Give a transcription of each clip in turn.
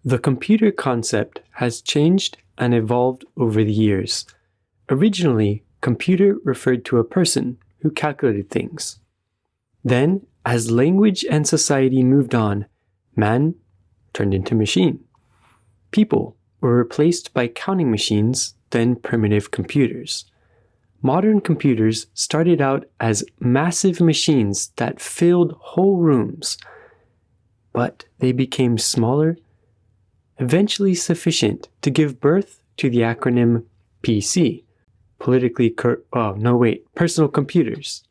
The computer concept has changed and evolved over the years. Originally, computer referred to a person who calculated things. Then, as language and society moved on, man turned into machine. People were replaced by counting machines, then primitive computers. Modern computers started out as massive machines that filled whole rooms, but they became smaller, eventually sufficient to give birth to the acronym PC, personal computers.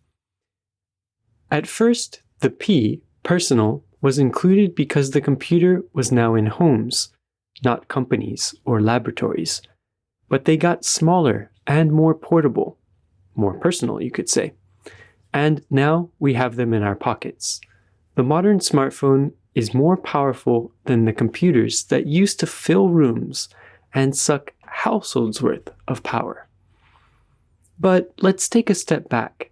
At first, the P, personal, was included because the computer was now in homes, not companies or laboratories. But they got smaller and more portable, more personal, you could say. And now we have them in our pockets. The modern smartphone is more powerful than the computers that used to fill rooms and suck households worth of power. But let's take a step back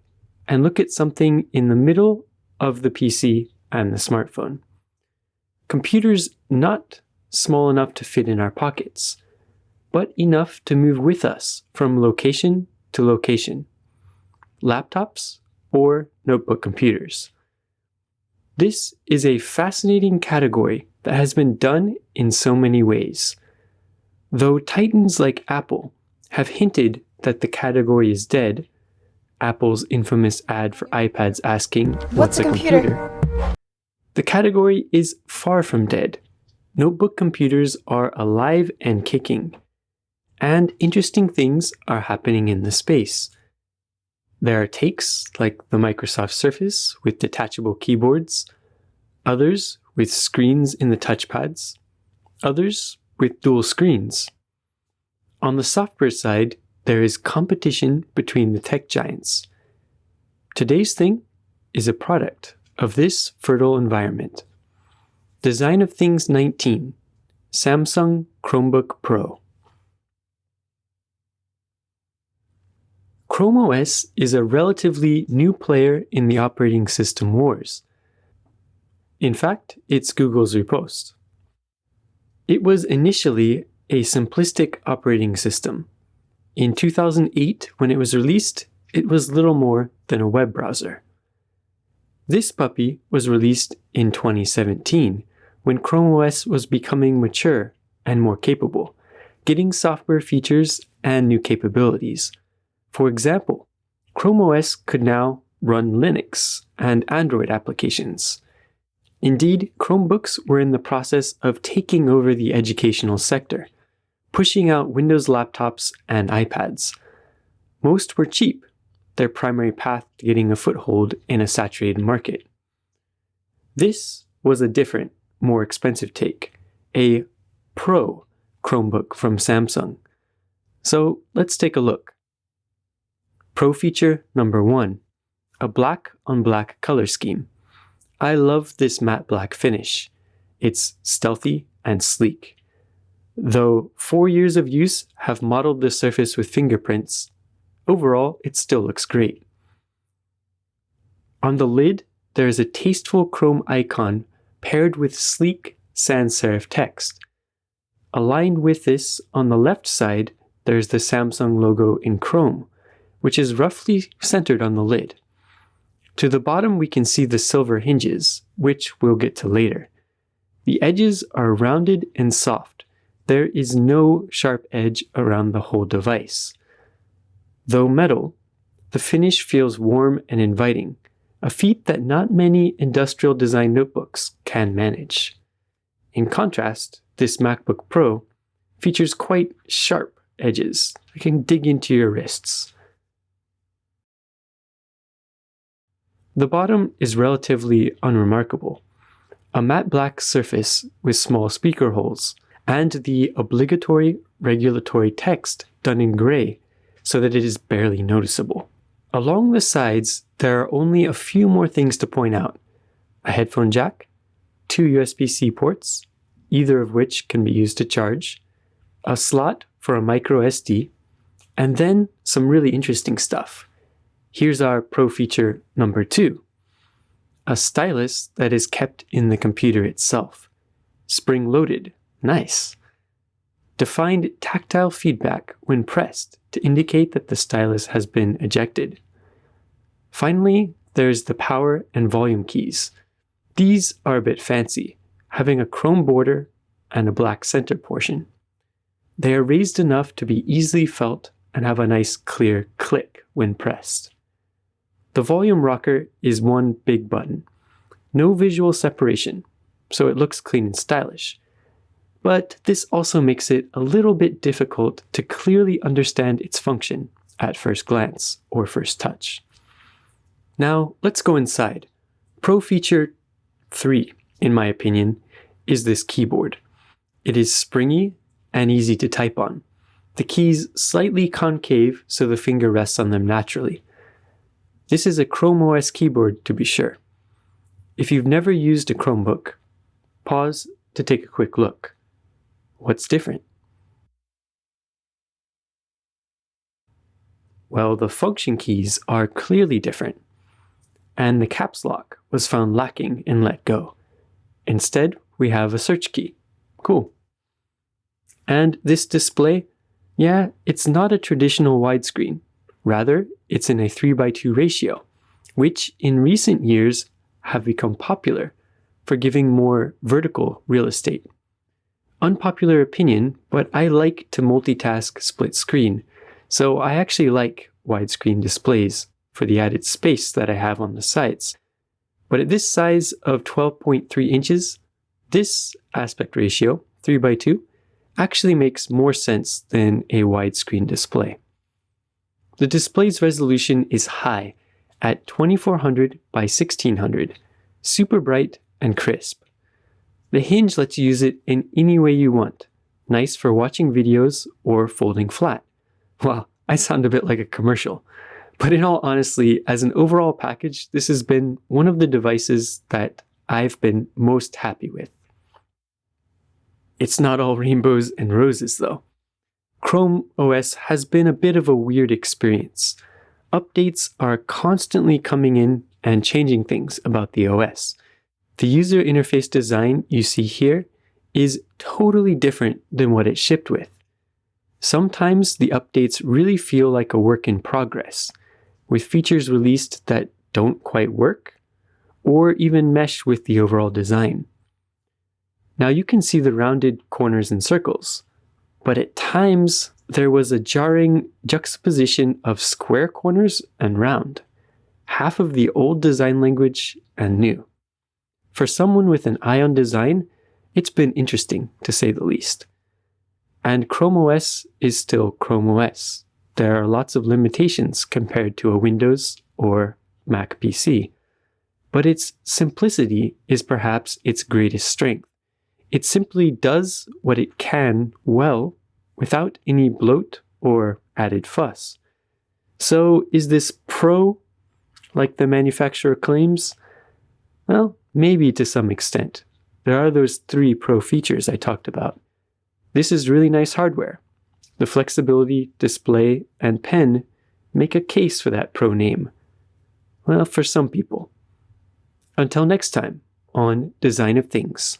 and look at something in the middle of the PC and the smartphone. Computers not small enough to fit in our pockets, but enough to move with us from location to location. Laptops or notebook computers. This is a fascinating category that has been done in so many ways. Though titans like Apple have hinted that the category is dead, Apple's infamous ad for iPads asking, "What's a computer?" The category is far from dead. Notebook computers are alive and kicking, and interesting things are happening in the space. There are takes like the Microsoft Surface with detachable keyboards, others with screens in the touchpads, others with dual screens. On the software side, there is competition between the tech giants. Today's thing is a product of this fertile environment. Design of Things 19, Samsung Chromebook Pro. Chrome OS is a relatively new player in the operating system wars. In fact, it's Google's riposte. It was initially a simplistic operating system. In 2008, when it was released, it was little more than a web browser. This puppy was released in 2017, when Chrome OS was becoming mature and more capable, getting software features and new capabilities. For example, Chrome OS could now run Linux and Android applications. Indeed, Chromebooks were in the process of taking over the educational sector, pushing out Windows laptops and iPads. Most were cheap, their primary path to getting a foothold in a saturated market. This was a different, more expensive take, a Pro Chromebook from Samsung. So let's take a look. Pro feature number 1, a black on black color scheme. I love this matte black finish. It's stealthy and sleek. Though 4 years of use have modeled the surface with fingerprints, overall it still looks great. On the lid, there is a tasteful chrome icon paired with sleek sans serif text. Aligned with this, on the left side, there's the Samsung logo in chrome, which is roughly centered on the lid. To the bottom we can see the silver hinges, which we'll get to later. The edges are rounded and soft. There is no sharp edge around the whole device. Though metal, the finish feels warm and inviting, a feat that not many industrial design notebooks can manage. In contrast, this MacBook Pro features quite sharp edges that can dig into your wrists. The bottom is relatively unremarkable. A matte black surface with small speaker holes, and the obligatory regulatory text done in gray so that it is barely noticeable. Along the sides, there are only a few more things to point out. A headphone jack, 2 USB-C ports, either of which can be used to charge, a slot for a micro SD, and then some really interesting stuff. Here's our Pro feature number 2. A stylus that is kept in the computer itself. Spring-loaded, Nice. Defined tactile feedback when pressed to indicate that the stylus has been ejected. Finally, there's the power and volume keys. These are a bit fancy, having a chrome border and a black center portion. They are raised enough to be easily felt and have a nice clear click when pressed. The volume rocker is one big button. No visual separation, so it looks clean and stylish. But this also makes it a little bit difficult to clearly understand its function at first glance or first touch. Now, let's go inside. Pro feature 3, in my opinion, is this keyboard. It is springy and easy to type on. The keys slightly concave so the finger rests on them naturally. This is a Chrome OS keyboard to be sure. If you've never used a Chromebook, pause to take a quick look. What's different? Well, the function keys are clearly different, and the caps lock was found lacking in Let Go. Instead, we have a search key. Cool. And this display, yeah, it's not a traditional widescreen. Rather, it's in a 3:2 ratio, which in recent years have become popular for giving more vertical real estate. Unpopular opinion, but I like to multitask split screen, so I actually like widescreen displays for the added space that I have on the sides. But at this size of 12.3 inches, this aspect ratio, 3:2, actually makes more sense than a widescreen display. The display's resolution is high at 2400 by 1600, super bright and crisp. The hinge lets you use it in any way you want, nice for watching videos or folding flat. Well, I sound a bit like a commercial, but in all honesty, as an overall package, this has been one of the devices that I've been most happy with. It's not all rainbows and roses though. Chrome OS has been a bit of a weird experience. Updates are constantly coming in and changing things about the OS. The user interface design you see here is totally different than what it shipped with. Sometimes the updates really feel like a work in progress, with features released that don't quite work, or even mesh with the overall design. Now you can see the rounded corners and circles, but at times there was a jarring juxtaposition of square corners and round, half of the old design language and new. For someone with an eye on design, it's been interesting to say the least. And Chrome OS is still Chrome OS. There are lots of limitations compared to a Windows or Mac PC, but its simplicity is perhaps its greatest strength. It simply does what it can well without any bloat or added fuss. So is this pro, like the manufacturer claims? Well, maybe to some extent. There are those 3 pro features I talked about. This is really nice hardware. The flexibility, display, and pen make a case for that pro name. Well, for some people. Until next time on Design of Things.